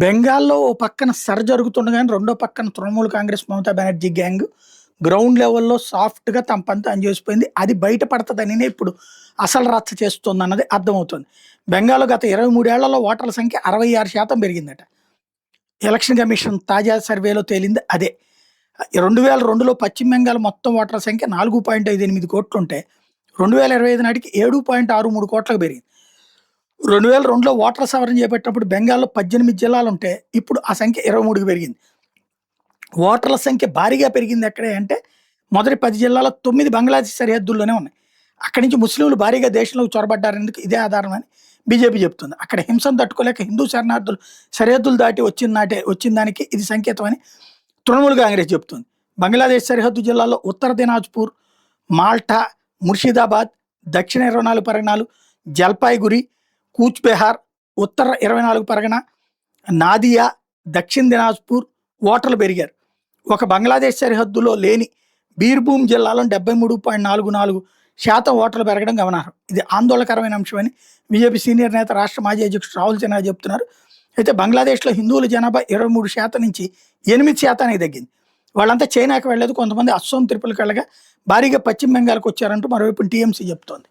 బెంగాల్‌లో ఓ పక్కన జరుగుతుండగానే రెండో పక్కన తృణమూల్ కాంగ్రెస్ మమతా బెనర్జీ గ్యాంగ్ గ్రౌండ్ లెవెల్‌లో సాఫ్ట్‌గా తమ పని తాను చేసిపోయింది. అది బయట పడతదనినే ఇప్పుడు అసలు రచ్చ చేస్తోందన్నది అర్థమవుతుంది. బెంగాల్‌లో గత 23 ఏళ్లలో ఓటర్ల సంఖ్య 66% పెరిగిందట. ఎలక్షన్ కమిషన్ తాజా సర్వేలో తేలింది అదే. 2002లో పశ్చిమ బెంగాల్ మొత్తం ఓటర్ల సంఖ్య 4.58 కోట్లుంటే 2025 నాటికి 7.63 కోట్లకు పెరిగింది. 2002లో ఓటర్ల సవరణ చేపట్టినప్పుడు బెంగాల్‌లో 18 జిల్లాలుంటే ఇప్పుడు ఆ సంఖ్య 23కి పెరిగింది. ఓటర్ల సంఖ్య భారీగా పెరిగింది ఎక్కడే అంటే మొదటి 10 జిల్లాలో 9 బంగ్లాదేశ్ సరిహద్దుల్లోనే ఉన్నాయి. అక్కడి నుంచి ముస్లింలు భారీగా దేశంలోకి చొరబడ్డారనేందుకు ఇదే ఆధారం అని బీజేపీ చెప్తుంది. అక్కడ హింసను తట్టుకోలేక హిందూ శరణార్థులు సరిహద్దులు దాటి వచ్చిన దానికి ఇది సంకేతం అని తృణమూల్ కాంగ్రెస్ చెప్తుంది. బంగ్లాదేశ్ సరిహద్దు జిల్లాల్లో ఉత్తర దినాజ్పూర్, మాల్టా, ముర్షిదాబాద్, దక్షిణ 24 పరగణాలు, జల్పాయిగురి, కూచ్ బెహార్, ఉత్తర 24 పరగణ, నాదియా, దక్షిణ దినాజ్పూర్ ఓటర్లు పెరిగారు. ఒక బంగ్లాదేశ్ సరిహద్దులో లేని బీర్భూమ్ జిల్లాలో 73.44% ఓటర్లు పెరగడం గమనార్హం. ఇది ఆందోళనకరమైన అంశమని బీజేపీ సీనియర్ నేత రాష్ట్ర మాజీ అధ్యక్షుడు రాహుల్ సిన్హా చెప్తున్నారు. అయితే బంగ్లాదేశ్లో హిందువుల జనాభా 23% నుంచి 8% తగ్గింది. వాళ్ళంతా చైనాకి వెళ్ళలేదు. కొంతమంది అస్సోం, త్రిపురకి వెళ్ళగా భారీగా పశ్చిమ బెంగాల్కి వచ్చారంటూ మరోవైపు టీఎంసీ చెప్తోంది.